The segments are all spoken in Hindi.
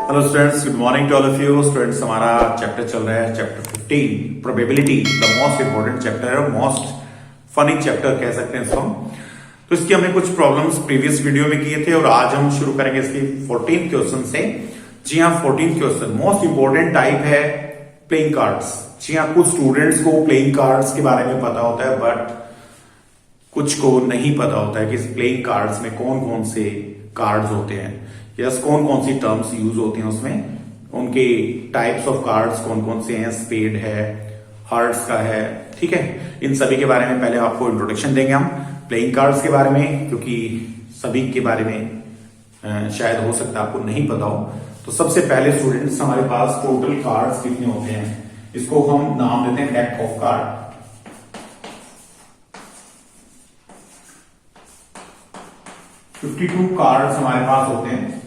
Hello students, good morning to all of you students. हमारा चैप्टर चल रहा है chapter 15 probability, the most important chapter है और मोस्ट फनी चैप्टर कह सकते हैं इसको हम। तो इसकी हमने कुछ प्रॉब्लम्स प्रीवियस वीडियो में किए थे और आज हम शुरू करेंगे इसकी 14th क्वेश्चन से। जी हाँ, 14th question most important type है प्लेइंग कार्ड्स। जी हाँ, कुछ स्टूडेंट्स को प्लेइंग कार्ड्स के बारे में पता होता है बट कुछ को नहीं पता होता है कि इस प्लेइंग कार्ड्स में कौन कौन से कार्ड्स होते हैं, यस कौन कौन सी टर्म्स यूज होती हैं उसमें, उनके टाइप्स ऑफ कार्ड्स कौन कौन से हैं, स्पेड है, हार्ट्स का है, ठीक है। इन सभी के बारे में पहले आपको इंट्रोडक्शन देंगे हम प्लेइंग कार्ड्स के बारे में, क्योंकि सभी के बारे में शायद हो सकता है आपको नहीं पता हो। तो सबसे पहले स्टूडेंट्स, हमारे पास टोटल कार्ड्स कितने होते हैं, इसको हम नाम देते हैं डेक ऑफ कार्ड। 52 कार्ड्स हमारे पास होते हैं।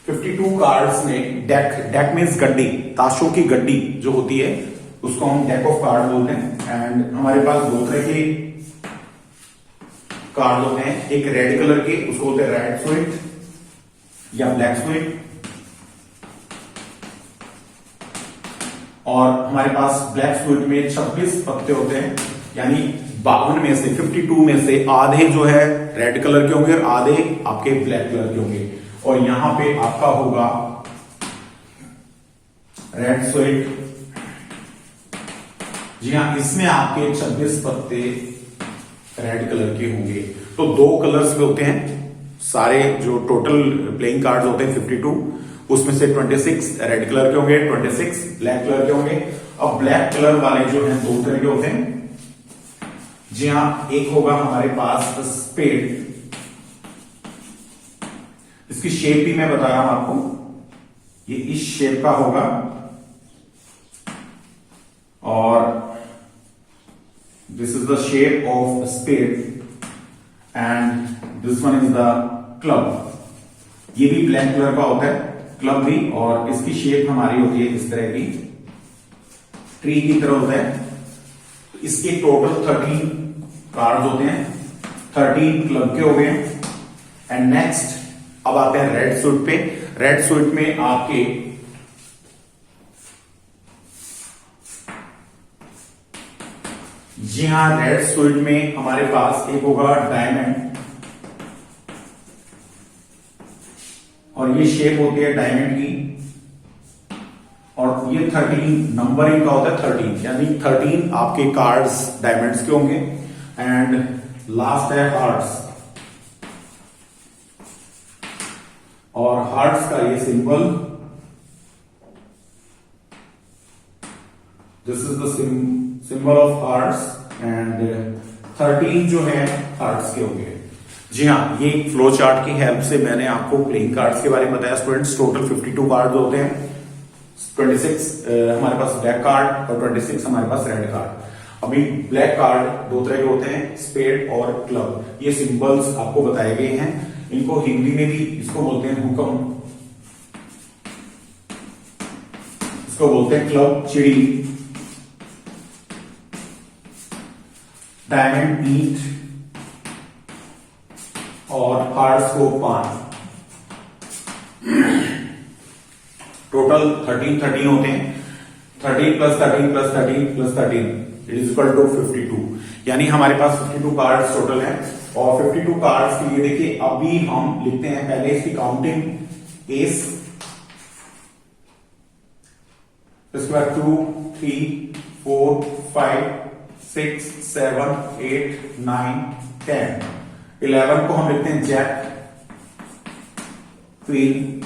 52 कार्ड्स में डेक मीन्स गड्डी, ताशों की गड्डी जो होती है उसको हम डेक ऑफ कार्ड बोलते हैं। एंड हमारे पास दो तरह के कार्ड होते हैं, एक रेड कलर के उसको बोलते हैं रेड स्वीट या ब्लैक स्वीट, और हमारे पास ब्लैक स्वीट में 26 पत्ते होते हैं, यानी 52 में से 52 में से आधे जो है रेड कलर के होंगे और आधे आपके ब्लैक कलर के होंगे। और यहां पे आपका होगा रेड स्वीट। जी हाँ, इसमें आपके 26 पत्ते रेड कलर के होंगे। तो दो कलर्स में होते हैं सारे, जो टोटल प्लेइंग कार्ड्स होते हैं 52, उसमें से 26 रेड कलर के होंगे, 26 ब्लैक कलर के होंगे। अब ब्लैक कलर वाले जो हैं दो तरह के होते हैं। जी हाँ, एक होगा हमारे पास स्पेड, इसकी शेप भी मैं बता रहा हूं आपको, ये इस शेप का होगा, और this is the shape of spade and this one is the club. ये भी ब्लैक कलर का होता है, क्लब भी, और इसकी शेप हमारी होती है इस तरह की, ट्री की तरह होता है। इसके टोटल 13 कार्ड होते हैं, 13 क्लब के हो गए। एंड नेक्स्ट अब आते हैं रेड सूट पे। रेड सूट में आपके जी हां, रेड सूट में हमारे पास एक होगा डायमंड, और ये शेप होती है डायमंड की, और ये 13 नंबरिंग का होता है 13, यानी 13 आपके कार्ड्स डायमंड्स के होंगे। एंड लास्ट है हार्ट्स, और हार्ट्स का ये symbol, this is the symbol of hearts, and 13 जो है हार्ट्स के होंगे। जी हाँ, ये फ्लो चार्ट की हेल्प से मैंने आपको प्लेइंग कार्ड्स के बारे में बताया स्टूडेंट्स। टोटल 52 कार्ड होते हैं, 26 हमारे पास ब्लैक कार्ड और 26 हमारे पास रेड कार्ड। अभी ब्लैक कार्ड दो तरह के होते हैं, स्पेड और क्लब। ये सिंबल्स आपको बताए गए हैं, इनको हिंदी में भी इसको बोलते हैं हुक्म, इसको बोलते हैं क्लब, चिड़ी, डायमंड ईंट, और हार्ट्स को पान। टोटल 13 होते हैं, 13 plus 13 plus 13 plus 13 it is equal to 52, यानी हमारे पास 52 कार्ड्स टोटल हैं। और 52 कार्ड्स के लिए देखिए अभी हम लिखते हैं पहले इसकी काउंटिंग, एस, इसके बाद 2 3 4 5 6 7 8 9 10 11 को हम लिखते हैं जैक, क्वीन,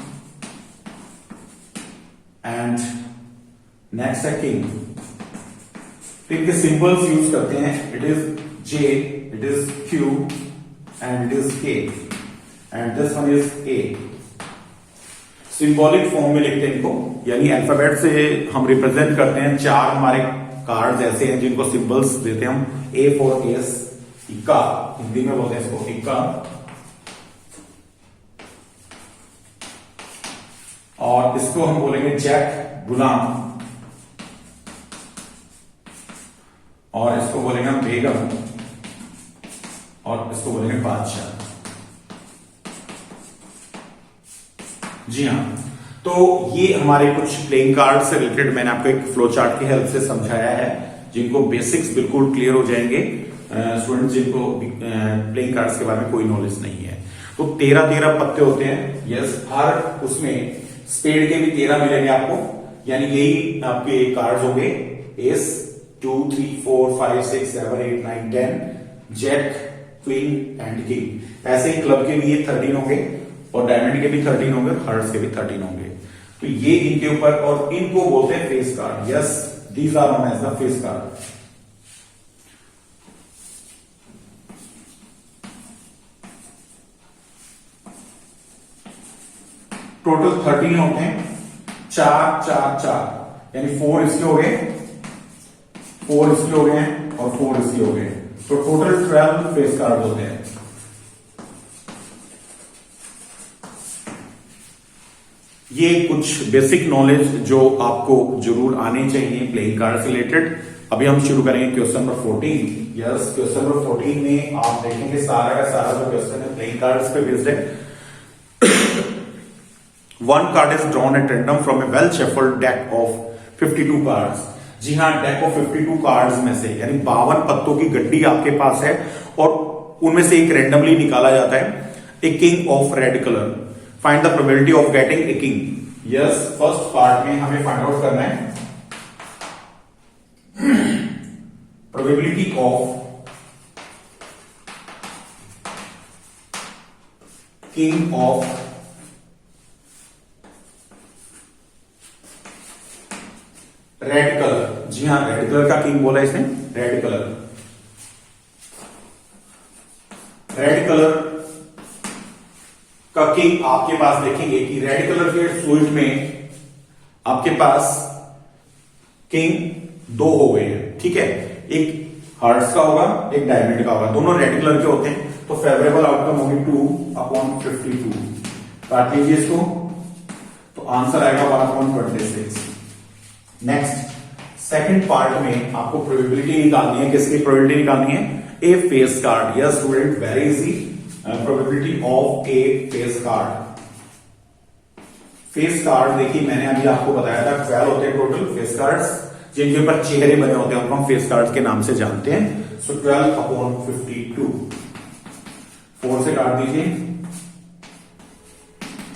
एंड नेक्स्ट है किंग। इनके सिंबल्स यूज करते हैं, it is J, it is Q, and it is K, and this one is A. Symbolic form में लिखते हैं इनको, यानी अल्फाबेट से हम रिप्रेजेंट करते हैं। 4 हमारे कार्ड्स ऐसे हैं जिनको सिंबल्स देते हैं हम। ए फॉर एस, इक्का, हिंदी में बोलते हैं इसको इक्का, और इसको हम बोलेंगे जैक, गुलाम, और इसको बोलेंगे हम बेगम, और इसको बोलेंगे बादशाह। जी हाँ, तो ये हमारे कुछ प्लेइंग कार्ड से रिलेटेड मैंने आपको एक फ्लो चार्ट की हेल्प से समझाया है, जिनको बेसिक्स बिल्कुल क्लियर हो जाएंगे स्टूडेंट जिनको प्लेइंग कार्ड्स के बारे में कोई नॉलेज नहीं है। तो 13 पत्ते होते हैं, यस, हर उसमें स्पेड के भी 13 मिलेंगे आपको, यानी यही आपके कार्ड्स होंगे, ace 2 3 4 5 6 7 8 9 10, jack, queen and king. ऐसे ही क्लब के भी ये 13 होंगे और डायमंड के भी 13 होंगे और हार्ट्स के भी 13 होंगे। तो ये इनके ऊपर, और इनको बोलते हैं face card. Yes, these are known as the face card. Total 13 होते हैं, 4 4 4, यानी 4 इसके हो गए, 4 इसके हो गए और 4 इसके हो गए, तो टोटल 12 फेस कार्ड होते हैं। ये कुछ बेसिक नॉलेज जो आपको जरूर आनी चाहिए प्लेइंग कार्ड से रिलेटेड। अभी हम शुरू करेंगे question number 14। Yes, question number 14 में आप देखेंगे सारा का सारा जो क्वेश्चन है प्लेइंग कार्ड्स पे बेस्ड है। One card is drawn at random from a well shuffled deck of 52 cards। जी हाँ, डेक ऑफ 52 कार्ड्स में से, यानी 52 पत्तों की गड्डी आपके पास है और उनमें से एक रैंडमली निकाला जाता है, a king of red colour. Find the probability of getting a king. Yes, first part में हमें फाइंड आउट करना है probability of king of red colour. जी हाँ, रेड कलर का किंग बोला इसने, रेड कलर। रेड कलर का किंग आपके पास देखेंगे कि रेड कलर के सूट में आपके पास किंग 2 हो गए हैं, ठीक है, एक हार्ट्स का होगा, एक डायमंड का होगा, दोनों रेड कलर के होते हैं, तो फेवरेबल आउटकम होगी 2/52। काट लीजिए इसको, तो आंसर आएगा 1/26। नेक्स्ट, सेकंड पार्ट में आपको प्रोबेबिलिटी निकालनी है। किसकी प्रोबेबिलिटी निकालनी है? A face card. Yes student, very easy. Probability of a face card. Face card देखिए, मैंने अभी आपको बताया था 12 होते हैं टोटल फेस कार्ड्स, जिनके ऊपर चेहरे बने होते हैं, उनको हम फेस कार्ड के नाम से जानते हैं। सो 12/52, 4 से काट दीजिए,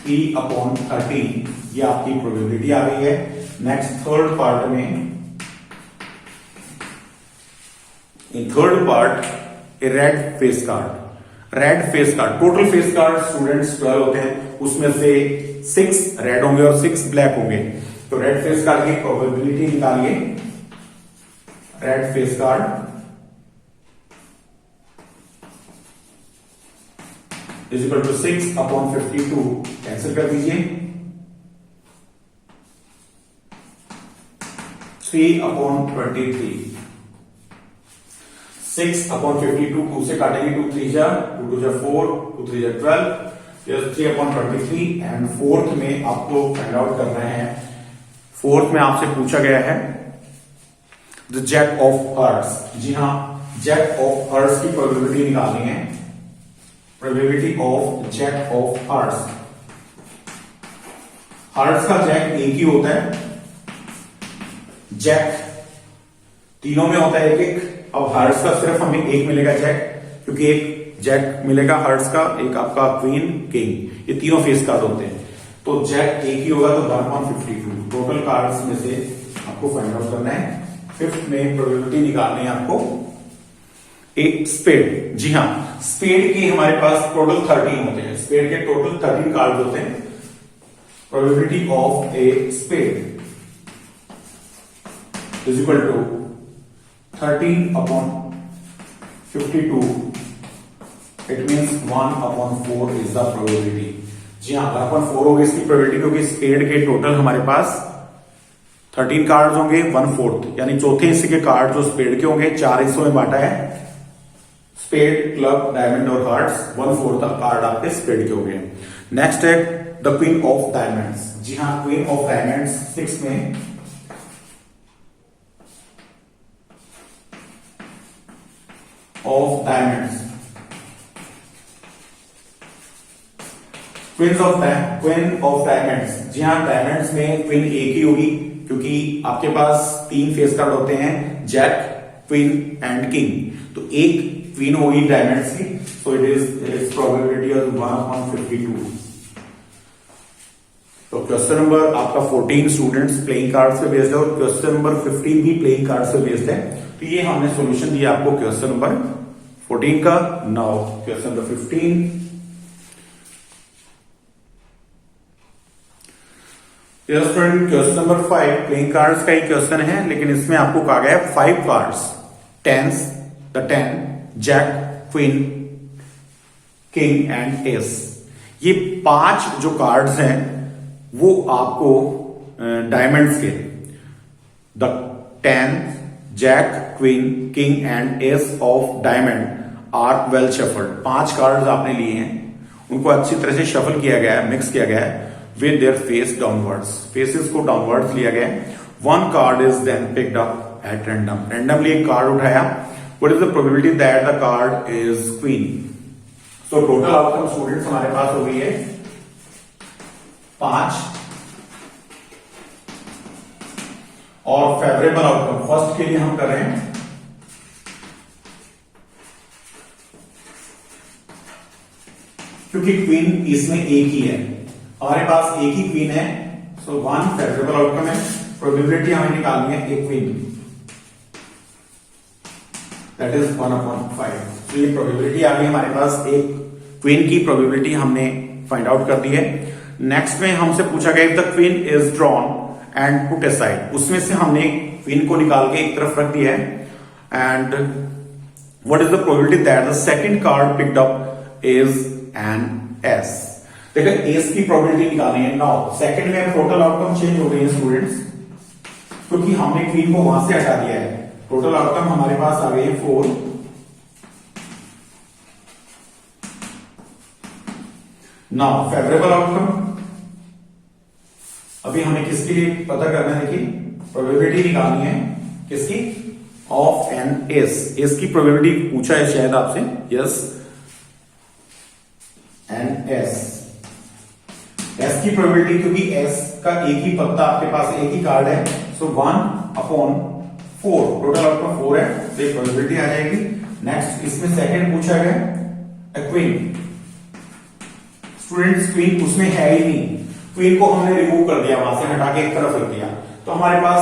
3/13, ये आपकी प्रोबेबिलिटी आ गई है। नेक्स्ट, थर्ड पार्ट में, in third part A red face card. Red face card, total face card students 12 होते हैं, उसमें से 6 रेड होंगे और 6 ब्लैक होंगे, तो रेड फेस कार्ड की प्रोबेबिलिटी निकालिए। Red face card is equal to 6/52, cancel कर दीजिए, 3/23। 6/52, 2 से काटेंगे, 2 3 जा, 2 2 जा 4, 2 3 जा 12, 3/23। एंड फोर्थ में आपको फाइंड आउट करना है, फोर्थ में आपसे पूछा गया है द जैक ऑफ हार्ट्स। जी हाँ, जैक ऑफ हार्ट्स की प्रोबेबिलिटी निकालनी है। Probability of jack of hearts. Hearts का जैक एक ही होता है, जैक तीनों में होता है एक एक। अब हार्ट्स का सिर्फ हमें एक मिलेगा जैक, क्योंकि एक जैक मिलेगा हार्ट्स का, एक आपका क्वीन, किंग, ये तीनों फेस कार्ड होते हैं, तो जैक एक ही होगा, तो 1/52। टोटल कार्ड्स में से आपको फाइंड आउट करना है। फिफ्थ में प्रोबेबिलिटी निकालनी है आपको एक स्पेड। जी हाँ, स्पेड के हमारे पास टोटल 13 होते हैं, स्पेड के टोटल 13 कार्ड होते हैं। Probability of a spade is equal to 13/52, it means 1/4 is the probability. जी हाँ, 1/4 होगी इसकी प्रोबेबिलिटी, क्योंकि स्पेड के टोटल हमारे पास 13 कार्ड्स होंगे, 1/4 यानी चौथे हिस्से के कार्ड जो स्पेड के होंगे, 4 हिस्सों में बांटा है, स्पेड, क्लब, डायमंड और हार्ट्स, 1/4 कार्ड आपके स्पेड के होंगे। नेक्स्ट है द क्वीन ऑफ डायमंड्स। जी हाँ, क्वीन ऑफ डायमंड्स 6 में of diamonds queen of diamonds, जी हाँ, डायमंड्स में क्वीन एक ही होगी क्योंकि आपके पास 3 फेस कार्ड होते हैं, जैक, क्वीन एंड किंग, तो एक क्वीन होगी डायमंड्स की, so it is probability of 1/52। तो क्वेश्चन नंबर आपका 14 स्टूडेंट्स प्लेइंग कार्ड से बेस्ड है और क्वेश्चन नंबर 15 भी प्लेइंग कार्ड से बेस्ड है। तो ये हमने सॉल्यूशन दिया आपको क्वेश्चन नंबर 14 का। Now question number 15, question number 5 playing cards का ही क्वेश्चन है, लेकिन इसमें आपको कहा गया है 5 cards, tens, the 10, jack, queen, king and ace. ये 5 जो कार्ड्स हैं वो आपको डायमंड्स के, the 10, jack, queen, king and ace of diamond are well shuffled. 5 cards आपने लिए हैं, उनको अच्छी तरह से शफल किया गया है, मिक्स किया गया है with their face downwards, faces को downwards लिया गया है। One card is then picked up at random, randomly एक कार्ड उठाया। What is the probability that the card is queen? So total outcome students हमारे पास हो गई है 5 और फेवरेबल आउटकम फर्स्ट के लिए हम कर रहे हैं क्योंकि क्वीन इसमें एक ही है, हमारे पास एक ही क्वीन है, सो 1 फेवरेबल आउटकम है। प्रोबेबिलिटी हमें निकालनी है एक क्वीन, दैट इज 1/5। तो ये प्रोबेबिलिटी आ गई हमारे पास, एक क्वीन की प्रोबेबिलिटी हमने फाइंड आउट कर दी है। नेक्स्ट में हमसे पूछा गया if the queen is drawn and put aside, उसमें से हमने क्वीन को निकाल के एक तरफ रख दिया है। And what is the probability that the second card picked up is an S. देखो एस की प्रोबेबिलिटी निकालनी है। नाउ सेकंड में टोटल आउटकम चेंज हो गई है स्टूडेंट्स, क्योंकि हमने क्वीन को वहां से हटा दिया है। टोटल आउटकम हमारे पास आ गई है 4। नाउ फेवरेबल आउटकम अभी हमें किसके लिए पता करना है, देखिए प्रोबेबिलिटी निकालनी है किसकी, ऑफ एन एस। एस की प्रोबेबिलिटी पूछा है शायद आपसे, यस, एन एस। एस की प्रोबेबिलिटी, क्योंकि एस का एक ही पत्ता आपके पास, एक ही कार्ड है, सो 1/4, टोटल आउटकम 4 है, तो ये प्रोबेबिलिटी आ जाएगी। नेक्स्ट इसमें सेकंड पूछा गया क्वीन। स्टूडेंट्स क्वीन उसमें है ही नहीं, क्वीन को हमने रिमूव कर दिया, वहां से हटा के एक तरफ रख दिया, तो हमारे पास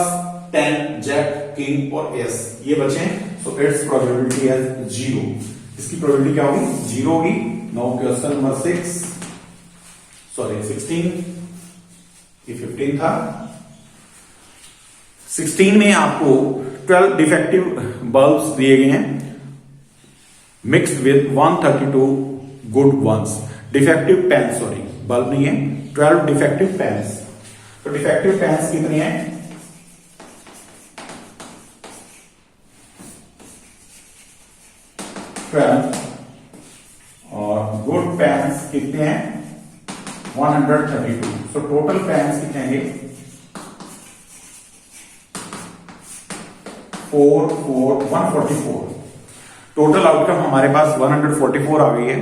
10, जैक, किंग और एस ये बचे, सो इट्स प्रोबेबिलिटी है 0। इसकी प्रोबेबिलिटी क्या होगी, 0 होगी। नाउ क्वेश्चन नंबर 16, ये 15 था। 16 में आपको 12 डिफेक्टिव बल्ब्स दिए गए हैं, mixed with 132 good ones. Defective pen, sorry bulb नहीं है, 12 डिफेक्टिव पेन्स। तो डिफेक्टिव पेन्स कितनी है, 12, और गुड पेन्स कितने हैं, 132। तो टोटल पेन्स कितने हैं, 144। टोटल आउटकम हमारे पास 144 आ गई है,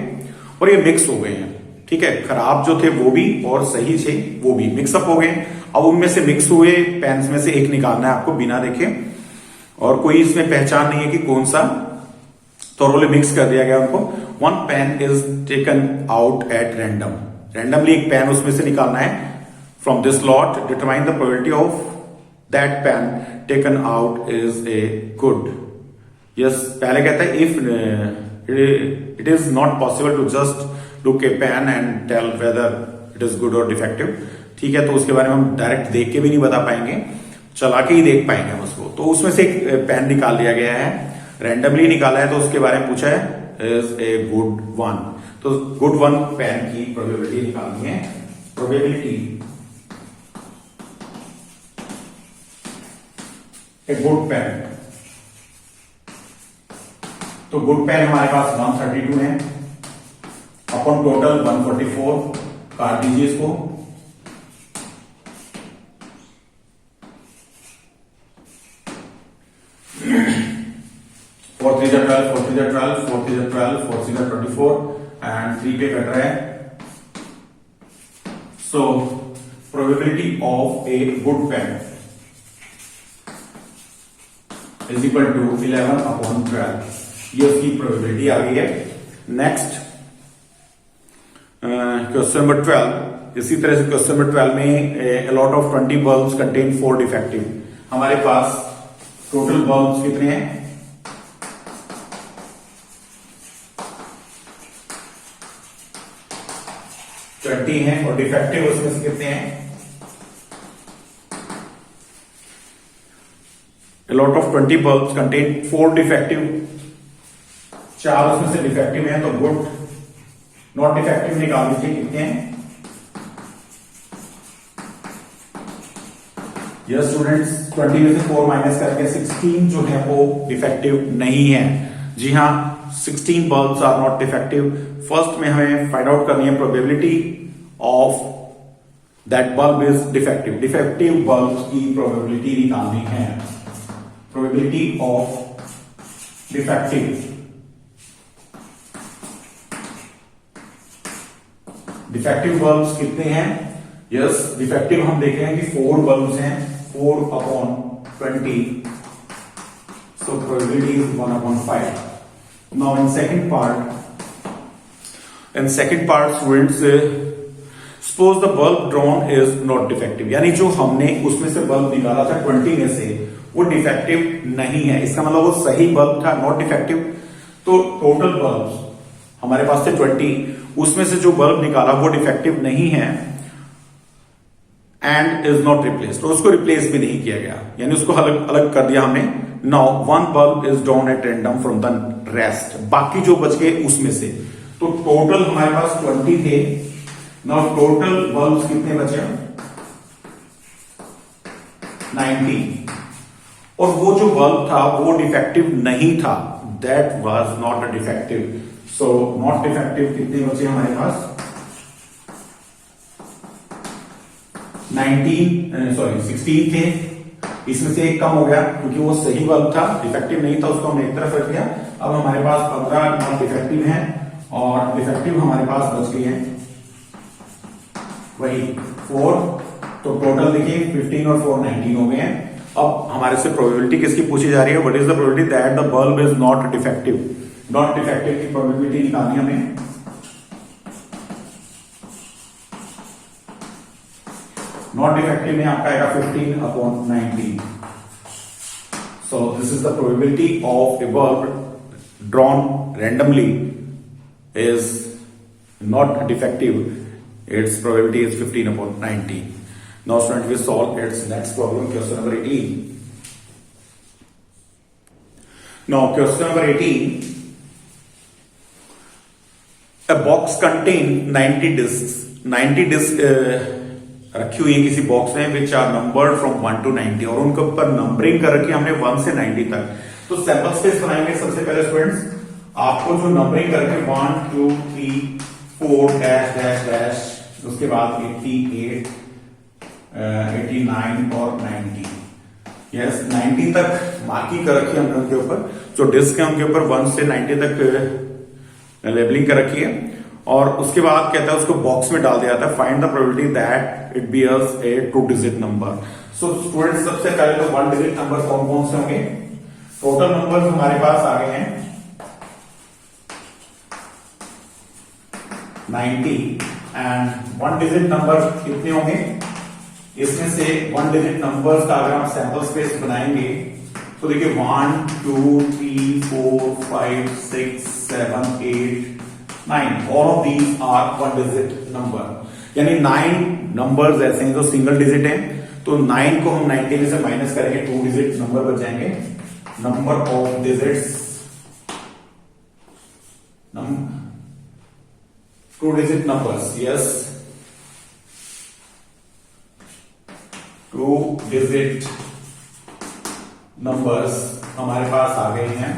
और ये मिक्स हो गए हैं, ठीक है। खराब जो थे वो भी और सही थे वो भी मिक्सअप हो गए। अब उनमें से मिक्स हुए पेन्स में से एक निकालना है आपको बिना देखे, और कोई इसमें पहचान नहीं है कि कौन सा, थोरोली मिक्स कर दिया गया उनको। 1 pen is taken out at random, randomly एक पेन उसमें से निकालना है। From this lot determine the probability of that pen taken out is a good. Yes, पहले कहता है if it is not possible to just look a pen and tell whether it is good और डिफेक्टिव, ठीक है। तो उसके बारे में हम डायरेक्ट देख के भी नहीं बता पाएंगे, चला के ही देख पाएंगे हम उसको। तो उसमें से एक पेन निकाल लिया गया है, रैंडमली निकाला है, तो उसके बारे में पूछा है इज ए गुड वन। तो गुड वन पेन की प्रोबेबिलिटी निकालनी है। प्रोबेबिलिटी ए गुड पेन, तो गुड पेन हमारे पास 132 है अपॉन टोटल 144। काट दीजिए इसको, फोर 3 12, 4 3 12, 4 3 12, 4 6 24 एंड 3 पे कट रहा है so probability of a good pen is equal to 11/12, ये उसकी प्रोबेबिलिटी आ गई है। नेक्स्ट क्वेश्चन नंबर 12, इसी तरह से क्वेश्चन नंबर 12 में a lot of 20 bulbs contain 4 defective। हमारे पास टोटल बल्ब्स कितने हैं? 20 हैं और डिफेक्टिव उसमें से कितने हैं? A lot of 20 bulbs contain 4 defective, 4 उसमें से डिफेक्टिव हैं, तो गुड नॉट डिफेक्टिव निकाल लीजिए कितने हैं? यस स्टूडेंट्स, 20 में से 4 माइनस करके 16 जो है वो डिफेक्टिव नहीं है। जी हाँ, 16 bulbs are not defective. First में हमें फाइंड आउट करनी है probability of that bulb is defective. Defective bulb की प्रोबेबिलिटी निकालनी है। Probability of defective, defective bulbs कितने हैं? यस, डिफेक्टिव हम देख रहे हैं कि 4 बल्ब्स हैं, 4/20, so probability is 1/5. Now in second part students, suppose the bulb drawn is not defective, यानी जो हमने उसमें से बल्ब निकाला था 20 में से वो डिफेक्टिव नहीं है, इसका मतलब वो सही बल्ब था, नॉट डिफेक्टिव। तो टोटल बल्ब्स हमारे पास थे 20, उसमें से जो बल्ब निकाला वो डिफेक्टिव नहीं है एंड इज नॉट रिप्लेस्ड, तो उसको रिप्लेस भी नहीं किया गया, यानी उसको अलग अलग कर दिया हमने। Now 1 bulb is drawn at random from the rest, बाकी जो बच गए उसमें से। तो टोटल हमारे पास 20 थे। नाउ टोटल बल्ब्स कितने बचे? 90, और वो जो बल्ब था वो डिफेक्टिव नहीं था, that was not a defective. So not defective कितने बचे हमारे पास? 16 थे, इसमें से एक कम हो गया क्योंकि वो सही बल्ब था, डिफेक्टिव नहीं था, उसको हमने एक तरफ रख दिया। अब हमारे पास 15 नॉन डिफेक्टिव हैं और डिफेक्टिव हमारे पास बच गए हैं वही 4, तो टोटल देखिए 15 और 4 19 हो गए हैं। अब हमारे से प्रोबेबिलिटी किसकी पूछी जा रही है? What is the probability that the bulb is not defective. Not defective की प्रोबेबिलिटी निकालनी है हमें। नॉट डिफेक्टिव में आपका आएगा 15/19। So this is the probability of A bulb drawn randomly is not defective, its probability is 15/19. Now students, we solve its next problem, question number 18. Now question number 18, a box contain 90 discs, 90 discs रखी हुई है किसी बॉक्स में which are numbered from 1 to 90, और उनके ऊपर नंबरिंग कर रखी है हमने 1 से 90 तक। तो सैंपल स्पेस बनाएंगे सबसे पहले स्टूडेंट्स, आपको जो नंबरिंग कर रखे 1 2 3 4 डैश डैश डैश, उसके बाद 88 89 और 90, यस 90 तक मार्किंग कर रखी है हमने उनके ऊपर, जो डिस्क है उनके ऊपर 1 से 90 तक लेबलिंग कर रखी है। और उसके बाद कहता है उसको बॉक्स में डाल दिया था, find the probability that it bears a 2 digit number. So students, सबसे पहले तो 1 डिजिट नंबर कौन कौन से होंगे? टोटल नंबर्स हमारे पास आ गए हैं 90 एंड 1 डिजिट नंबर कितने होंगे? इसमें से 1 डिजिट नंबर्स का अगर हम सैंपल स्पेस बनाएंगे तो देखिए 1 2 3 4 5 6 7 8 9, all of these are 1 digit number, यानी 9 नंबर्स ऐसे हैं जो सिंगल डिजिट हैं। तो 9 को हम 90 में से माइनस करेंगे, 2 डिजिट नंबर बच जाएंगे। Number of digits 2 digit numbers, yes 2 digit numbers हमारे पास आ गए हैं।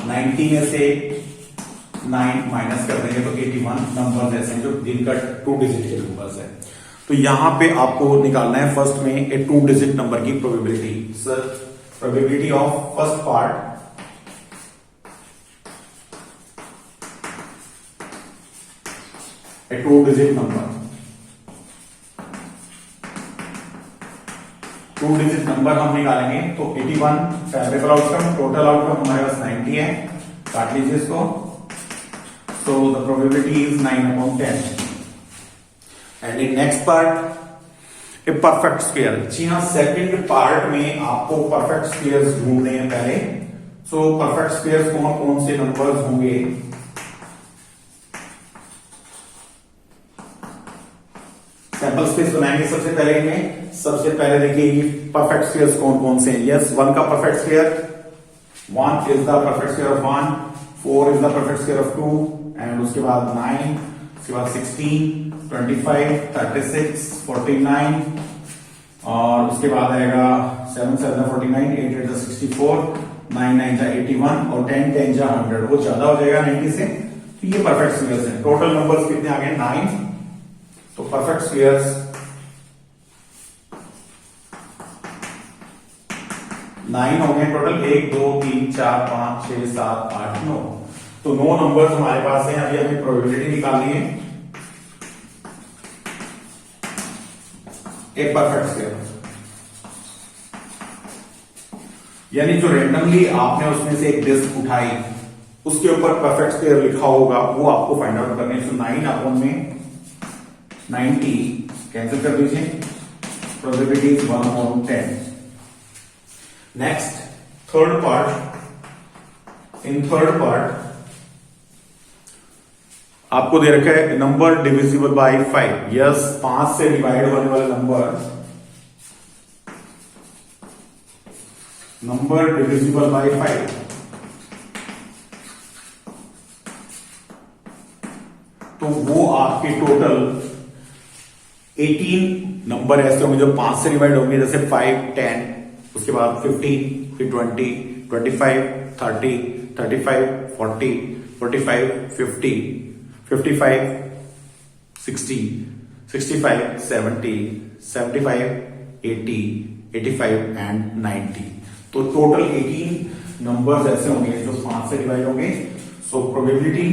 90 में से 9 माइनस कर देंगे तो 81 नंबर्स ऐसे हैं जो जिनका 2 डिजिट के नंबर्स है। तो यहां पे आपको निकालना है फर्स्ट में ए 2 डिजिट नंबर की probability. Sir, probability of first part a 2 digit number, 2 digit number हम निकालेंगे तो 81 फेवरेबल आउटकम, टोटल आउटकम हमारे पास 90 है, काट लीजिए इसको। So the probability is 9/10। And in next part a perfect square. जी हाँ, सेकंड पार्ट में आपको परफेक्ट स्क्वायर्स ढूंढने हैं पहले। सो परफेक्ट स्क्वायर्स कौन कौन से नंबर्स होंगे? सैंपल स्पेस बनाएंगे सबसे पहले इनमें। सबसे पहले देखिए परफेक्ट स्क्वायर्स कौन कौन से हैं। यस, 1 का perfect square, 1 is the perfect square of 1, 4 is the perfect square of 2, and उसके बाद 9, उसके बाद 16, 25, 36, 49, और उसके बाद आएगा 7 7 49, 8 8 64, 9 9 81, और 10 10 100। वो ज्यादा हो जाएगा 90 से। तो ये परफेक्ट स्क्वायर्स हैं। टोटल नंबर्स कितने आ गए? 9। तो परफेक्ट स्क्वायर्स 9 हो गए टोटल। 1 2 3 4 5 6 7 8 9। तो 9 नंबर्स हमारे पास हैं। अभी हमें प्रोबेबिलिटी निकालनी है एक परफेक्ट स्क्वायर, यानी जो रेंडमली आपने उसमें से एक डिस्क उठाई उसके ऊपर परफेक्ट स्क्वायर लिखा होगा वो आपको फाइंड आउट करने हैं। 9 अपॉन में 90 कैंसिल कर दीजिए, probability is 1/10। Next third part. In third part आपको दे रखा है नंबर डिविजिबल बाय 5। यस, 5 से डिवाइड होने वाले नंबर डिविजिबल बाय 5। तो वो आपके टोटल 18 नंबर ऐसे होंगे जो 5 से डिवाइड होंगे, जैसे 5 10, उसके बाद 15, फिर 20, 25, 30, 35, 40, 45, 50, 55, 60, 65, 70, 75, 80, 85 एंड 90। तो टोटल 18 नंबर्स ऐसे होंगे जो 5 से डिवाइड होंगे। सो प्रोबेबिलिटी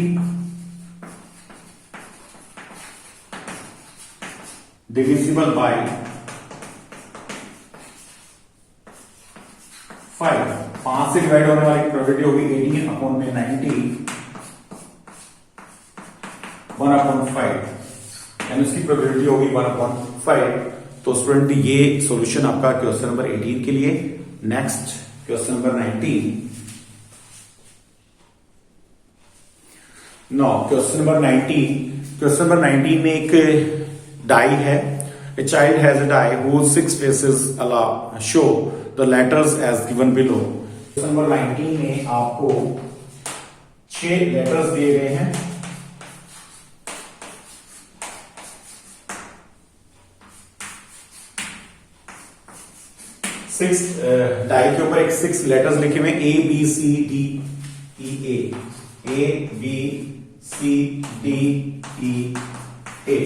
डिविजिबल बाय 5, 5 से डिवाइड होने वाली प्रोबेबिलिटी होगी 18 अपॉन में 90, 1/5, यानी उसकी प्रोबेबिलिटी होगी 1/5। तो स्टूडेंट ये सॉल्यूशन आपका क्वेश्चन नंबर 18 के लिए। Next question number 19। No question number 19। Question number 19 में एक डाई है। A child has a die whose 6 faces allow show the letters as given below। Question number 19 में आपको 6 लेटर्स दिए गए हैं। सिक्स डाई के ऊपर एक 6 लेटर्स लिखे हुए A B C D E A B C D E A।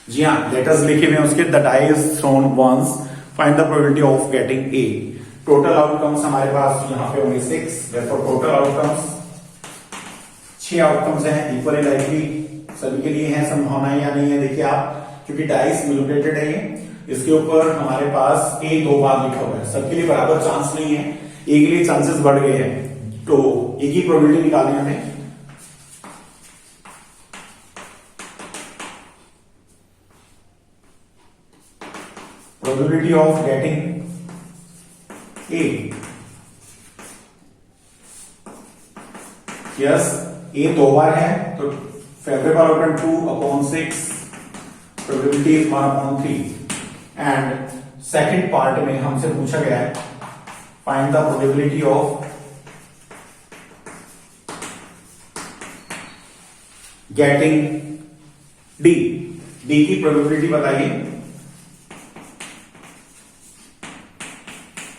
जी हाँ, लेटर्स लिखे हुए हैं उसके। The die is thrown once, find the probability of getting a. Total outcomes हमारे पास यहाँ पे होंगे 6। therefore टोटल आउटकम्स 6 आउटकम्स हैं। इक्वली लाइकली सभी के लिए है, संभावना या नहीं है देखिए आप, क्योंकि डाइस मिलुटेटेड है ये। इसके ऊपर हमारे पास ए 2 बार लिखा हुआ है। सबके लिए बराबर चांस नहीं है, ए के लिए चांसेस बढ़ गए हैं। तो ए की प्रोबेबिलिटी निकालनी है हमें। Probability of getting A. Yes, A 2 बार है तो favourable outcome 2/6, probability is 1/3। And second part में हमसे पूछा गया है find the probability of getting D. D की प्रोबेबिलिटी बताइए।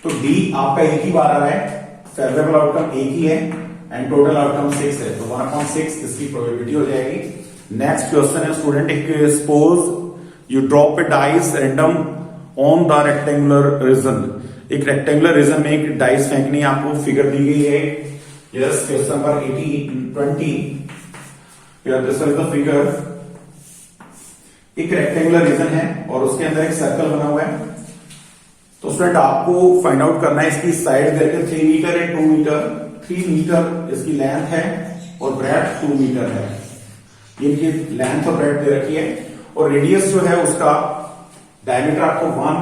तो डी आपका एक ही बार आ रहा है, फेवरेबल आउटकम एक ही है एंड टोटल आउटकम 6 है, तो 1/6 इसकी प्रोबेबिलिटी हो जाएगी। नेक्स्ट क्वेश्चन है स्टूडेंट, एक suppose you drop A dice random on the rectangular reason. एक रेक्टेंगुलर रीजन में एक डाइस फेंकनी है आपको, फिगर दी गई है। Yes, question number 20। This is the figure. एक रेक्टेंगुलर रीजन है और उसके अंदर एक सर्कल बना हुआ है। तो स्टूडेंट आपको फाइंड आउट करना है इसकी साइड करके 3 मीटर है 2 मीटर, 3 मीटर इसकी लेंथ है और ब्रेड्थ 2 मीटर है। इनकी लेंथ और ब्रेड्थ दे रखी है और रेडियस जो है उसका डायमीटर आपको 1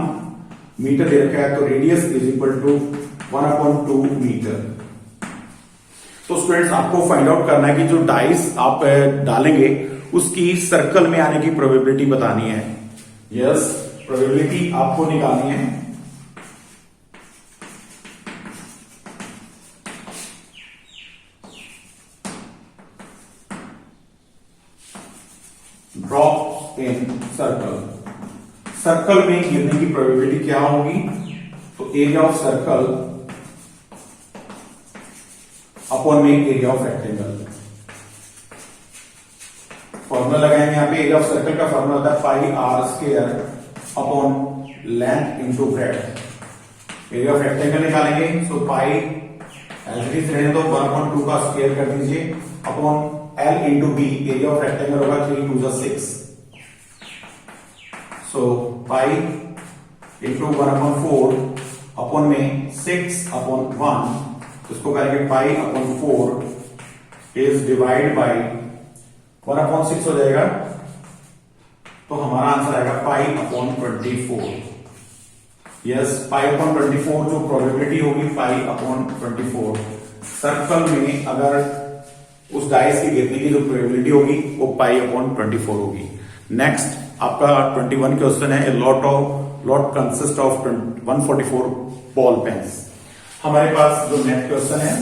मीटर दे रखा है, तो radius is equal to 1/2 metre. तो स्टूडेंट्स आपको फाइंड आउट करना है कि जो डाइस आप डालेंगे उसकी सर्कल में आने की प्रोबेबिलिटी बतानी है। यस, प्रोबेबिलिटी आपको निकालनी है। ड्रॉप इन सर्कल, सर्कल में गिरने की प्रोबेबिलिटी क्या होगी? तो एरिया ऑफ सर्कल अपॉन में एरिया ऑफ रेक्टेंगल। फॉर्मूला लगाएंगे यहां पे, एरिया ऑफ सर्कल का फॉर्मूला होता है pi R square upon length into breadth. Area of rectangle निकालेंगे, सो पाई एल रहने दो, 1/2 का स्क्वायर कर दीजिए upon L into B, area of rectangle होगा 3 2 6, सो पाई इंटू 1/4 अपॉन में 6 अपॉन 1, इसको करेंगे pi upon 4 is divide by 1/6 हो जाएगा, तो हमारा आंसर आएगा pi upon 24। Yes, pi upon 24 जो प्रोबेबिलिटी होगी पाई अपॉन 24। सर्कल में अगर उस डाइस के गिरने की जो प्रोबेबिलिटी होगी वो पाई अपॉन 24 होगी। नेक्स्ट आपका 21 क्वेश्चन है, lot consist of 144 ball pens. हमारे पास जो नेक्स्ट क्वेश्चन है,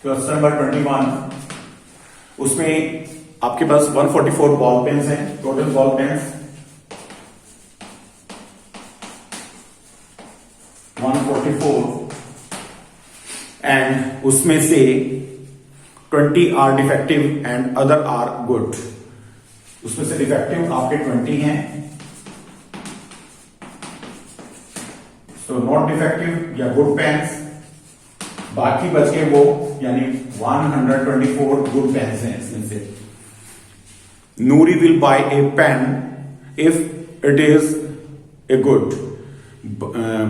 क्वेश्चन नंबर 21, उसमें आपके पास 144 बॉल पेन्स हैं, टोटल बॉल पेन्स 144, एंड उसमें से 20 are defective and other are good. उसमें से डिफेक्टिव आपके 20 हैं, सो नॉट डिफेक्टिव या गुड पेन्स, बाकी बच गए वो यानी 124 गुड पेन्स हैं इसमें से। Noori will buy a pen if it is a good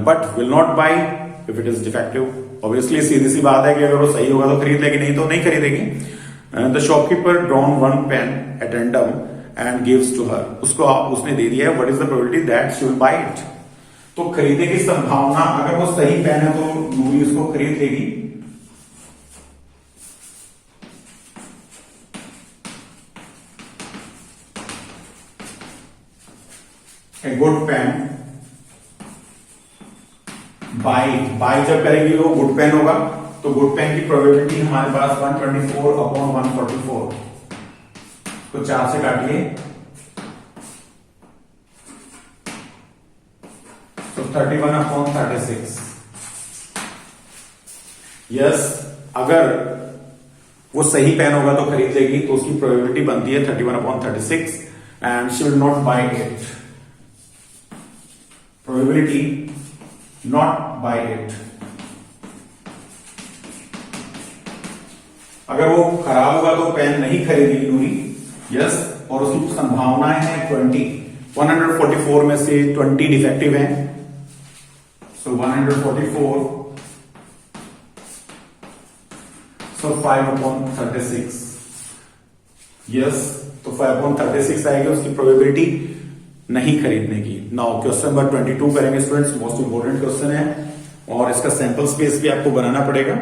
but will not buy if it is defective. Obviously सीधी सी बात है कि अगर वो सही होगा तो खरीद लेगी, नहीं तो नहीं खरीदेगी। The shopkeeper drawn one pen at random and gives to her, उसको उसने दे दिया है, what is the probability that she will buy it. तो खरीदने की संभावना, अगर वो सही पेन है तो नूरी उसको खरीद लेगी। ए गुड पेन बाई जब करेंगे वो गुड पेन होगा, तो गुड पेन की प्रोबेबिलिटी हमारे पास 124 अपॉन 144, तो 4 से काटिए, तो 31 अपॉन 36। यस, अगर वो सही पेन होगा तो खरीद लेगी, तो उसकी प्रोबेबिलिटी बनती है 31 upon 36 and she will not buy it. Probability not buy it, अगर वो खराब होगा तो पेन नहीं खरीदेगी नूरी। यस, और उसकी संभावनाएं हैं 20, 144 में से 20 डिफेक्टिव हैं, सो 144, सो 5/36। यस, तो 5/36 आएगी उसकी प्रोबेबिलिटी नहीं खरीदने की। नाउ क्वेश्चन नंबर 22 करेंगे स्टूडेंट्स, मोस्ट इंपोर्टेंट क्वेश्चन है और इसका सैंपल स्पेस भी आपको बनाना पड़ेगा।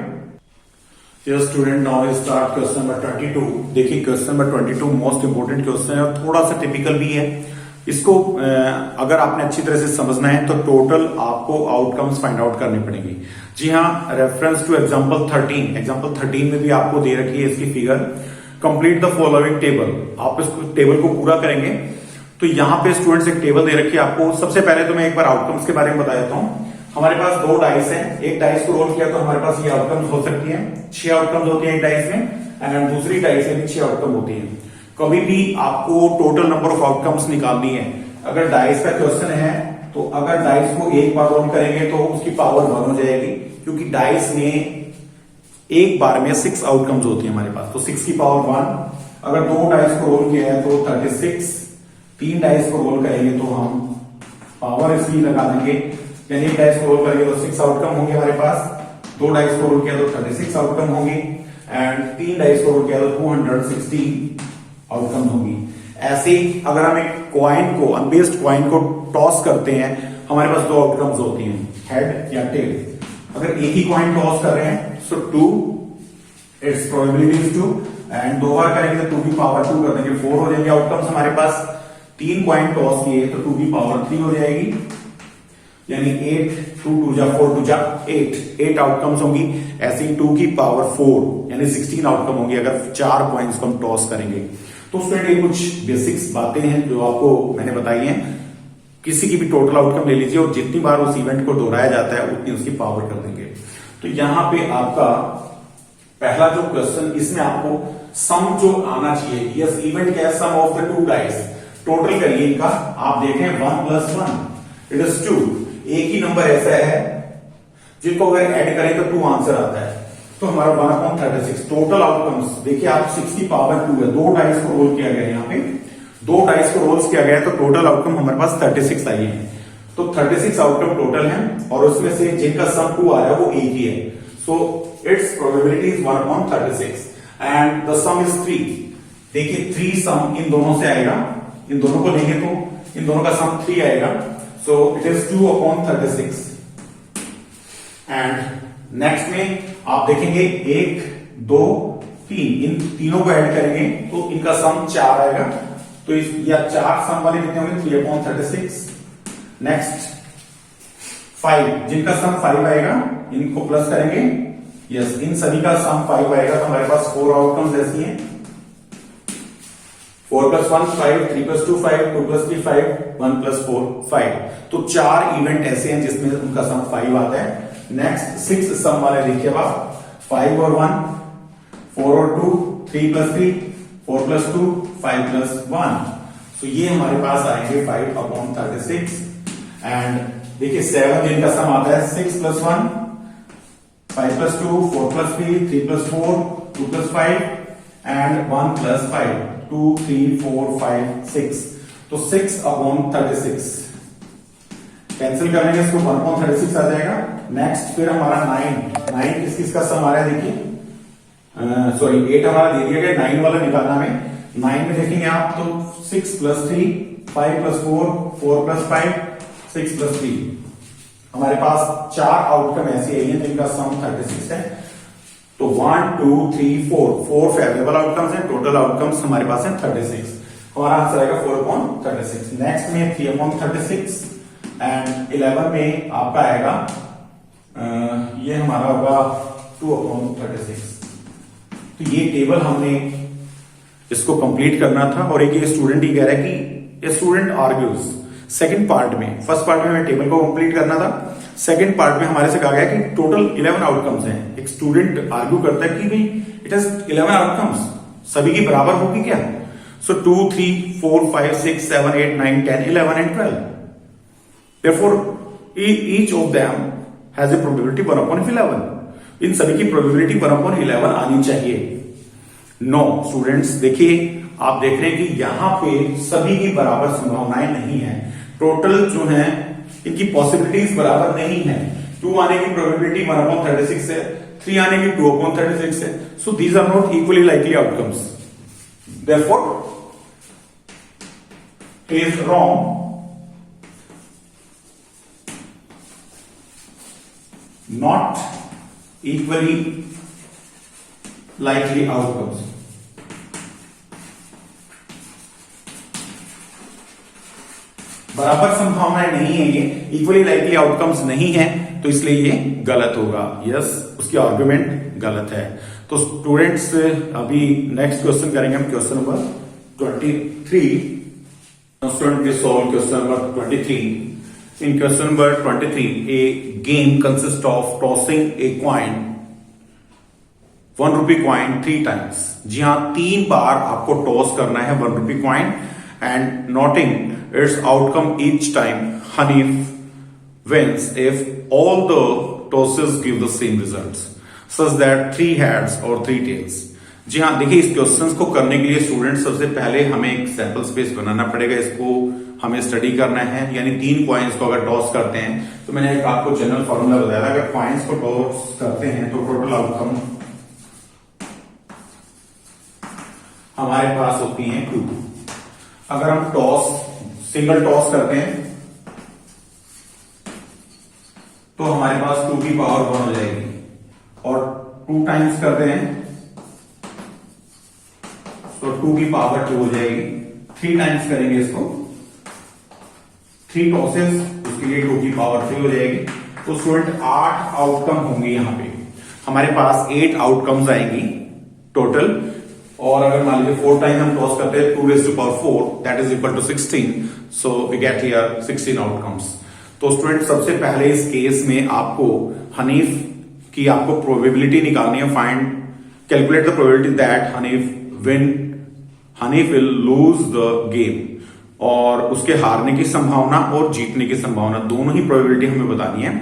Yes student, now start question number 22। देखिए question number 22 most important question है और थोड़ा सा टिपिकल भी है। इसको अगर आपने अच्छी तरह से समझना है तो टोटल आपको आउटकम्स फाइंड आउट करनी पड़ेंगी। जी हाँ, रेफरेंस टू एग्जाम्पल 13, एग्जाम्पल 13 में भी आपको दे रखी है इसकी figure. Complete the following table, आप इस टेबल को पूरा करेंगे। तो यहां पे स्टूडेंट्स एक टेबल दे रखी है आपको। सबसे पहले तो मैं एक बार आउटकम्स के बारे में बता देता हूं। हमारे पास 2 डाइस हैं, एक डाइस को रोल किया तो हमारे पास ये आउटकम्स हो सकती हैं, 6 आउटकम्स होती हैं एक डाइस में, एंड दूसरी डाइस में भी 6 आउटकम होती हैं। कभी भी आपको टोटल नंबर ऑफ आउटकम्स निकालनी है। अगर डाइस का क्वेश्चन है तो अगर डाइस को एक बार रोल करेंगे तो उसकी पावर 1 हो जाएगी, क्योंकि डाइस में एक बार में 6 आउटकम्स होती है हमारे पास, तो 6 की पावर 1। अगर 2 डाइस को रोल किया है तो 36, 3 डाइस को रोल करेंगे तो हम पावर इसकी लगा देंगे, यानी एक डाइस को रोल करेंगे तो 6 आउटकम होंगे हमारे पास, 2 डाइस को रोल किया तो 36 आउटकम होंगे, एंड 3 डाइस को रोल किया तो 216 आउटकम होंगी। ऐसे ही अगर हम एक क्वाइन को, अनबेस्ड क्वाइन को टॉस करते हैं, हमारे पास 2 आउटकम्स होती हैं, हेड या टेल। अगर एक ही क्वाइन टॉस कर रहे हैं सो 2, इट्स प्रोबेबिलिटी इज 2, एंड 2 बार करेंगे तो 2 की पावर 2 कर देंगे, 4 हो जाएंगे आउटकम्स हमारे पास। 3 क्वाइन टॉस किए तो 2 की पावर 3 हो जाएगी, यानी 8, 2 2 जा 4 2 जा 8 आउटकम्स होंगी। ऐसे ही 2 की पावर 4 यानी 16 आउटकम होंगी अगर 4 क्वाइंस को हम टॉस करेंगे। तो स्टूडेंट ये कुछ बेसिक्स बातें हैं जो आपको मैंने बताई हैं। किसी की भी टोटल आउटकम ले लीजिए और जितनी बार उस इवेंट को दोहराया जाता है उतनी उसकी पावर कर देंगे। तो यहां पे आपका पहला जो क्वेश्चन, इसमें आपको सम जो आना चाहिए, यस इवेंट क्या है, सम ऑफ द 2 डाइस, टोटल करिए इनका। आप देखें 1 + 1 इट इज 2। एक ही नंबर ऐसा है जिनको अगर ऐड करें तो 2 आंसर आता है, तो हमारा 1/36 टोटल आउटकम्स। देखिए आप 6 की पावर 2 है, 2 डाइस को रोल किया गया है, यहाँ पे 2 डाइस को रोल्स किया गया है, तो टोटल आउटकम हमारे पास 36 आई है। तो 36 आउटकम टोटल है और उसमें से जिनका सम 2 आ रहा है वो एक ही है, so it's probability is 1/36 and the some is 3। देखिए 3 सम इन दोनों से आएगा, इन दोनों को लेंगे तो इन दोनों का सम 3 आएगा, so it is 2/36। And next में आप देखेंगे 1 2 3, इन तीनों को ऐड करेंगे तो इनका सम 4 आएगा, तो इस या 4 सम वाले कितने होंगे 3/36। नेक्स्ट 5, जिनका सम 5 आएगा इनको प्लस करेंगे, यस इन सभी का सम 5 आएगा, तो हमारे पास 4 आउटकम्स ऐसी हैं। 4 + 1 5, 3 + 2 5, 2 + 3 5, 1 + 4 5। तो 4 इवेंट ऐसे हैं जिसमें उनका सम 5 आता है। नेक्स्ट 6 सम वाले देखिए आप, 5 और 1, 4 और 2, 3 + 3, 4 + 2, 5 + 1। तो ये हमारे पास आएंगे 5/36। एंड देखिए 7 जिनका सम आता है 6 + 1, 5 + 2, 4 + 3, 3 + 4, 2 + 5 एंड 1 + 5, 2 3 4 5 6। तो 6/36 कैंसिल करेंगे इसको 1/36 आ जाएगा। नेक्स्ट फिर हमारा 9 किस किस का सम आ रहा है देखिए, सॉरी 8 हमारा दे दिया गया, 9 वाला निकालना में। 9 में देखेंगे आप तो 6 + 3, 5 + 4, 4 + 5, 6 + 3। हमारे पास 4 आउटकम ऐसी आई हैं जिनका सम 36 है। तो 1 2 3 4 फेवरेबल आउटकम्स हैं, टोटल आउटकम्स हमारे पास है 36। हमारा आंसर आएगा 4/36। नेक्स्ट में 3/36 एंड 11 में आपका आएगा ये हमारा होगा 2/36। तो ये टेबल हमने इसको कंप्लीट करना था, और एक ये स्टूडेंट ही कह रहा है कि ये स्टूडेंट आर्ग्यूज सेकंड पार्ट में, फर्स्ट पार्ट में हमें टेबल को कंप्लीट करना था, सेकंड पार्ट में हमारे से कहा गया कि टोटल 11 आउटकम्स हैं। एक स्टूडेंट आर्ग्यू करता है कि भाई इट हैज 11 आउटकम्स, सभी की बराबर होगी क्या? सो 2 3 4 5 6 7 8 9 10 11 and 12, therefore each of them has a probability 1/11। इन सभी की प्रोबेबिलिटी 1/11 आनी चाहिए। नो स्टूडेंट्स, देखिए आप देख रहे हैं कि यहां पे सभी की बराबर संभावनाएं नहीं है। टोटल जो है इनकी पॉसिबिलिटीज बराबर नहीं है। 2 आने की प्रोबेबिलिटी 1/36 है, 3 आने की 2/36 है। So these are not equally likely outcomes, therefore he is wrong। Not equally likely outcomes। बराबर संभावनाएं नहीं है, ये इक्वली लाइकली आउटकम्स नहीं है, तो इसलिए ये गलत होगा। यस, उसकी आर्गुमेंट गलत है। तो स्टूडेंट्स अभी नेक्स्ट क्वेश्चन करेंगे हम, question number 23। Student please solve question number 23। In question number 23, a game consists of tossing a coin, 1 rupee coin 3 times। जी हाँ, 3 बार आपको टॉस करना है 1 rupee coin and noting its outcome each time। Hanif wins if all the tosses give the same results, such that 3 heads or 3 tails। जी हाँ, देखिए इस क्वेश्चंस को करने के लिए स्टूडेंट सबसे पहले हमें एक सैंपल स्पेस बनाना पड़ेगा। इसको हमें स्टडी करना है, यानी 3 कॉइन्स को अगर टॉस करते हैं तो मैंने एक आपको जनरल फॉर्मूला बताया था, अगर कॉइन्स को टॉस करते हैं तो टोटल आउटकम हमारे पास होती है 2। अगर हम सिंगल टॉस करते हैं तो हमारे पास 2 की पावर 1 हो जाएगी, और 2 टाइम्स करते हैं तो 2 की पावर 2 हो जाएगी। 3 टाइम्स करेंगे इसको, 3 टॉसेस, उसके लिए 2 की पावर 3 हो जाएगी। तो स्टूडेंट 8 आउटकम होंगे। यहां पे हमारे पास 8 आउटकम्स आएंगी टोटल। और अगर मान लीजिए 4 टाइम हम टॉस करते हैं, 2 raised to power 4 that is equal to 16, so we get here 16 outcomes. तो स्टूडेंट सबसे पहले इस केस में आपको हनीफ की आपको प्रोबेबिलिटी निकालनी है। Find calculate the probability that Hanif will lose the game, और उसके हारने की संभावना और जीतने की संभावना दोनों ही प्रोबेबिलिटी हमें बतानी है।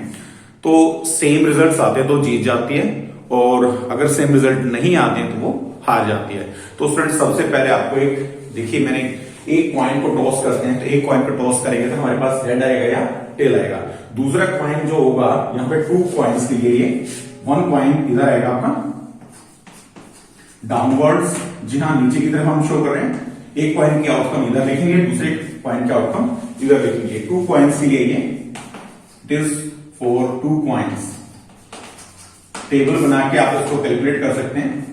तो सेम रिजल्ट्स आते हैं तो जीत जाती है, और अगर सेम रिजल्ट नहीं आते हैं तो वो हार जाती है। तो स्टूडेंट सबसे पहले आपको एक देखिए, मैंने एक कॉइन को टॉस करते हैं, तो एक कॉइन को टॉस करेंगे तो हमारे पास हेड आएगा या टेल आएगा। दूसरा कॉइन जो होगा यहां पे 2 कॉइन्स के लिए 1 कॉइन इधर आएगा आपका डाउनवर्ड्स, जी हाँ नीचे की तरफ हम शो कर रहे हैं। एक कॉइन की आउटकम इधर लिखेंगे, दूसरे कॉइन के आउटकम इधर लिखेंगे। 2 कॉइन्स के लिए ये it is for 2 coins. Table बना के आप इसको कैलकुलेट कर सकते हैं।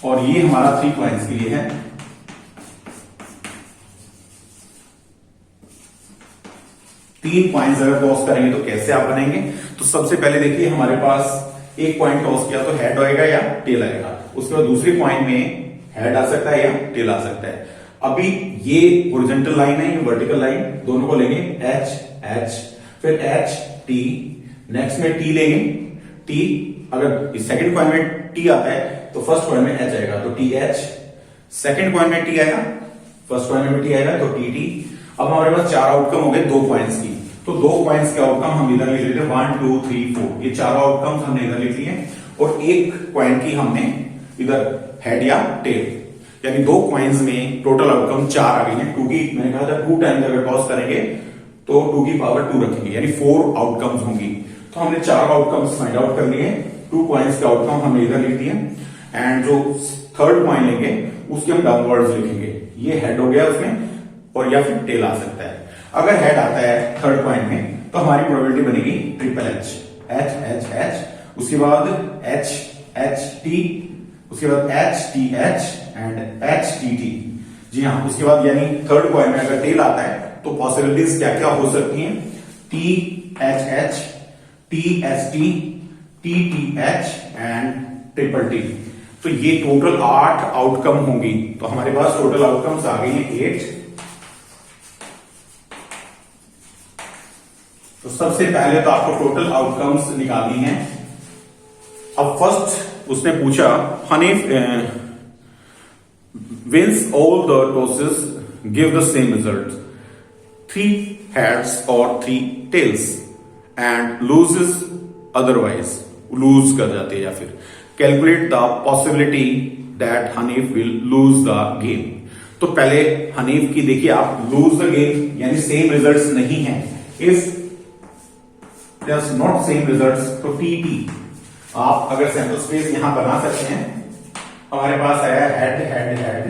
और ये हमारा 3 कॉइन्स के लिए है। तीन कॉइन्स अगर टॉस करेंगे तो कैसे आप बनाएंगे, तो सबसे पहले देखिए हमारे पास एक कॉइन टॉस किया तो हेड आएगा या टेल आएगा। उसके बाद दूसरी कॉइन में हेड आ सकता है या टेल आ सकता है। अभी ये हॉरिजॉन्टल लाइन है, ये वर्टिकल लाइन, दोनों को लेंगे एच, फिर एच टी, नेक्स्ट में टी लेंगे टी। अगर सेकंड कॉइन में टी आता है तो फर्स्ट कॉइन में एच आएगा, तो टी एच। सेकंड कॉइन में टी आएगा, फर्स्ट कॉइन में टी आएगा, तो टी टी। अब हमारे पास 4 आउटकम हो गए 2 कॉइन्स की, तो 2 कॉइन्स के आउटकम हम इधर लिख लेते हैं 1 2 3 4। ये 4 आउटकम्स हमने इधर लिख लिए, और एक कॉइन की हमने इधर हेड या टेल, यानी 2 कॉइन्स में टोटल आउटकम 4 आ गई है। 2 की मैंने कहा था 2 टाइम्स अगर टॉस करेंगे तो 2 की पावर 2 रखेंगे, यानी 4 आउटकम्स होंगी। तो हमने 4 आउटकम्स फाइंड आउट कर लिए। 2 कॉइन्स के आउटकम हमने इधर लिख दिए, एंड जो थर्ड कॉइन लेंगे उसके हम डाउनवर्ड्स लिखेंगे। ये हेड हो गया उसमें, और या फिर टेल आ सकता है। अगर हेड आता है थर्ड कॉइन में तो हमारी प्रोबेबिलिटी बनेगी triple H, H H H, उसके बाद एच एच टी, उसके बाद H T H and H T T. जी हाँ, उसके बाद यानी थर्ड कॉइन में अगर टेल आता है तो पॉसिबिलिटीज क्या क्या हो सकती हैं, T H H, T H T H and triple T. तो ये टोटल 8 आउटकम होंगी। तो हमारे पास टोटल आउटकम्स आ गई है 8। तो सबसे पहले तो आपको टोटल आउटकम्स निकालनी है। अब फर्स्ट उसने पूछा Hanif wins all the tosses give the same result, 3 heads और 3 tails and loses otherwise, lose कर जाते हैं या फिर calculate the possibility that Hanif will lose the game. तो पहले हनीफ की देखिए आप, लूज द गेम यानी सेम रिजल्ट्स नहीं है। If there's not same results तो TT आप अगर सैंपल स्पेस यहां बना सकते हैं। हमारे पास आया हेड हेड हेड,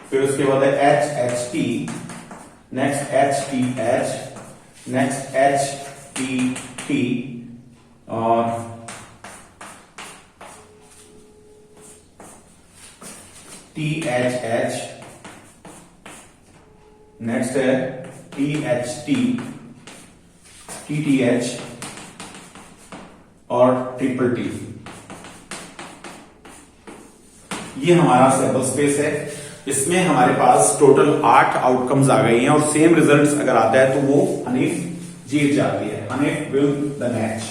फिर उसके बाद है H H T, next H T H, next H T T, और टी एच एच, नेक्स्ट है टी एच टी, TTH और ट्रिपल टी। ये हमारा सैंपल स्पेस है। इसमें हमारे पास टोटल 8 आउटकम्स आ गई हैं, और सेम रिजल्ट्स अगर आता है तो वो हनीफ जीत जाती है, हनीफ विल द मैच।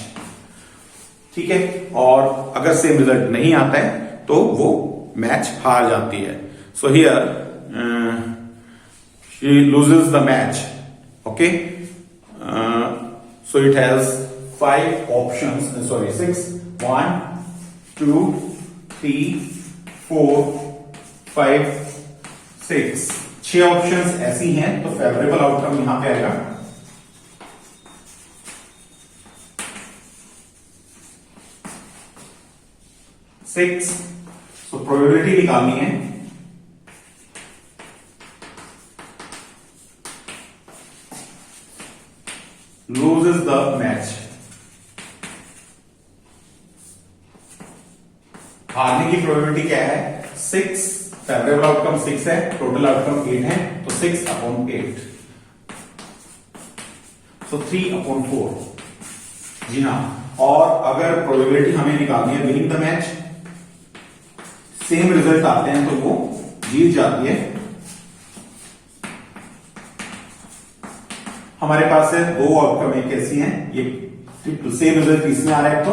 ठीक है, और अगर सेम रिजल्ट नहीं आता है तो वो मैच हार जाती है। So here she loses the match. Okay, so it has 5 options, 6, 1 2 3 4 5 6, 6 options ऐसी हैं, तो फेवरेबल आउटकम यहां पे आएगा 6। तो प्रोबेबिलिटी निकालनी है, loses the match, हारने की प्रोबेबिलिटी क्या है 6, फेवरेबल आउटकम 6 है, टोटल आउटकम 8 है, तो 6/8, तो 3/4। जी हाँ, और अगर प्रोबेबिलिटी हमें निकालनी है winning the match, same result आते हैं तो वो जीत जाती है। हमारे पास है दो आउटकम एक ऐसी हैं, ये सेम रिजल्ट इसमें आ रहा है तो,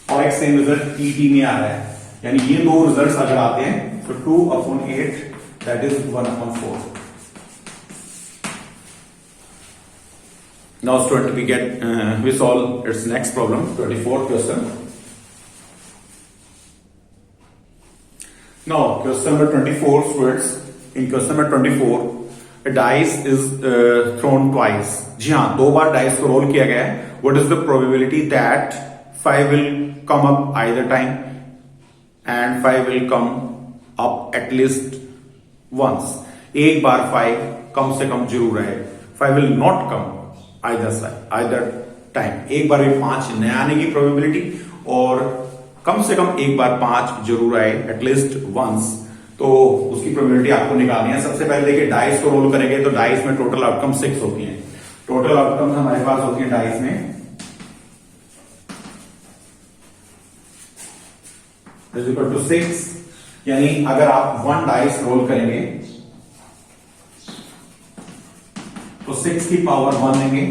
और एक सेम रिजल्ट टीटी में आ रहा है, यानी ये दो रिजल्ट्स अगर आते हैं तो 2/8 that is 1/4। Now student we solve its next problem, 24th question. Now question number 24 students, in question number 24 a dice is thrown twice. जी हाँ, दो बार डाइस को रोल किया गया है। What is the probability that 5 will come up either time and 5 will come up at least once? एक बार 5 कम से कम जरूर आए, 5 will not come either time. एक बार भी 5 न आने की प्रोबेबिलिटी और कम से कम एक बार 5 जरूर आए एटलीस्ट वंस, तो उसकी प्रोबेबिलिटी आपको निकालनी है। सबसे पहले देखिए डाइस को रोल करेंगे तो डाइस में टोटल आउटकम 6 होती है। टोटल आउटकम हमारे पास होती है डाइस में इज इक्वल टू 6, यानी अगर आप 1 डाइस रोल करेंगे तो 6 की पावर 1 लेंगे।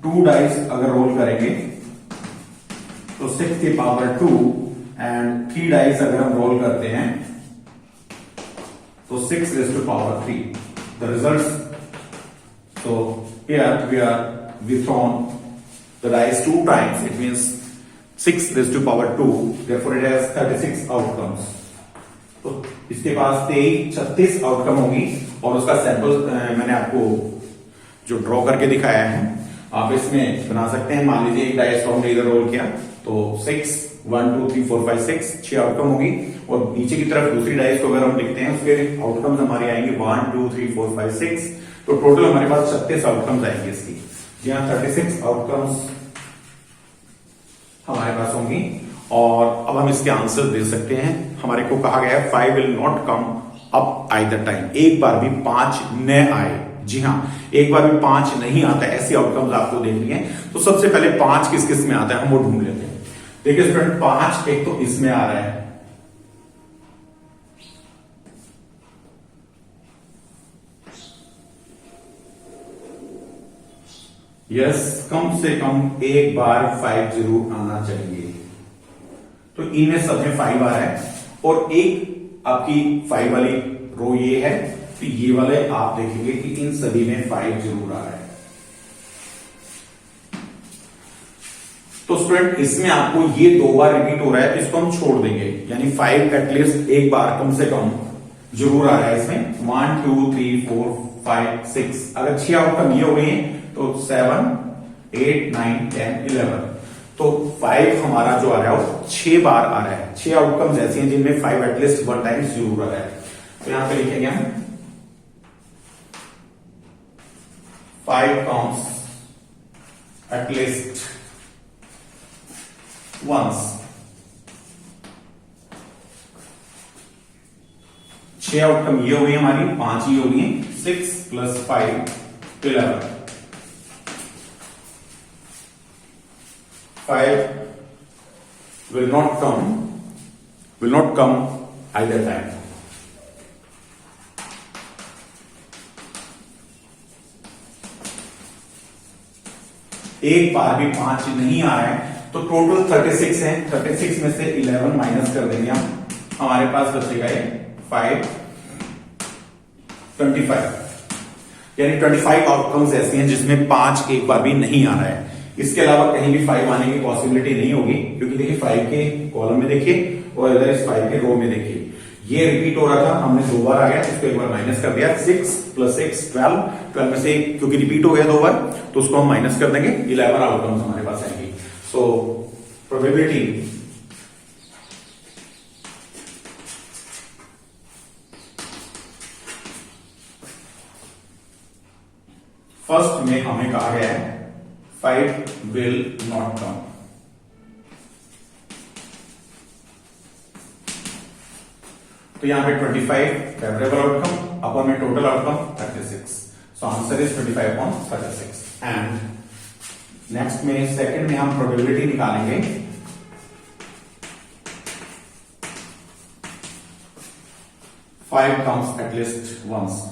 2 डाइस अगर रोल करेंगे तो 6 की पावर 2, एंड 3 डाइस अगर हम रोल करते हैं तो 6 raised to power 3. The results. So here we thrown the dice 2 times. It means 6 raised to power 2. Therefore it has 36 outcomes. तो इसके पास 36 आउटकम होगी, और उसका सैंपल मैंने आपको जो ड्रॉ करके दिखाया है आप इसमें बना सकते हैं। मान लीजिए एक डाइस को हमने इधर रोल किया तो 6 1 2 3 4 5 6 6 आउटकम होगी, और नीचे की तरफ दूसरी डाइस को अगर हम लिखते हैं उसके आउटकम्स हमारे आएंगे 1 2 3 4 5 6, तो टोटल हमारे पास 36 आउटकम्स आएंगे इसकी। जी हाँ, 36 आउटकम्स हमारे पास होंगी, और अब हम इसके आंसर दे सकते हैं। हमारे को कहा गया है 5 will not come up either time, एक बार भी 5 न आए। जी हाँ, एक बार भी 5 नहीं आता, ऐसी आउटकम्स आपको देखनी है। तो सबसे पहले 5 किस किस में आता है हम वो ढूंढ लेते हैं। देखिए स्टूडेंट, 5 एक तो इसमें आ रहा है, यस, कम से कम एक बार 5 जरूर आना चाहिए। तो इनमें सब में 5 आ रहा है, और एक आपकी 5 वाली रो ये है, तो ये वाले आप देखेंगे कि इन सभी में 5 जरूर आ रहा है। तो स्टूडेंट इसमें आपको ये 2 बार रिपीट हो रहा है, तो इसको हम छोड़ देंगे, यानी 5 एटलीस्ट एक बार कम से कम जरूर आ रहा है इसमें। 1 2 3 4 5 6, अगर 6 आउटकम ये हो गए हैं तो 7 8 9 10 11, तो 5 हमारा जो आ रहा है वो 6 बार आ रहा है। 6 आउटकम्स ऐसे हैं जिनमें 5 एटलीस्ट 1 टाइम जरूर आ रहा है। तो यहां पे लिखेंगे हम 5 comes at least once। 6 outcome ये हो गई हमारी, 5 ही हो गई, 6 + 5 11। 5 will not come either time। एक बार भी 5 नहीं आ रहा है, तो टोटल 36 है। 36 में से 11 माइनस कर देंगे हम, हमारे पास बचेगा ये 5 25, यानी 25 आउटकम्स ऐसे हैं जिसमें 5 एक बार भी नहीं आ रहा है। इसके अलावा कहीं भी 5 आने की पॉसिबिलिटी नहीं होगी, क्योंकि देखिए 5 के कॉलम में देखिए और इधर इस 5 के रो में देखिए ये रिपीट हो रहा था, हमने 2 बार आ गया, इसको एक बार माइनस कर दिया, 6 + 6 12, 12 में से क्योंकि रिपीट हो गया 2 बार तो उसको हम माइनस कर देंगे, 11 आउटकम्स हमारे पास आएंगे। सो प्रोबेबिलिटी फर्स्ट में हमें कहा गया है 5 will not come, तो यहां पे 25 फेवरेबल आउटकम अपन में total outcome 36, so answer is 25/36। And next में सेकंड में हम प्रोबेबिलिटी निकालेंगे, फाइव कम्स एटलीस्ट वंस,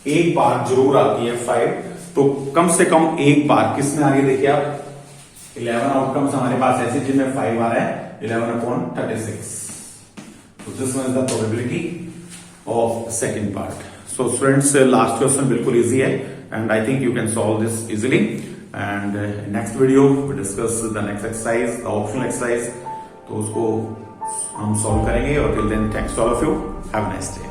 एक बार जरूर आती है 5, तो कम से कम एक बार किसमें आ रही है देखिए आप, 11 आउटकम्स हमारे पास ऐसे जिनमें 5 आ रहा है, 11/36, so this one is the probability of second part। so students last question बिल्कुल easy है and I think you can solve this easily, and next video we discuss the next exercise, the optional exercise, तो उसको हम solve करेंगे, और till then thanks to all of you, have a nice day।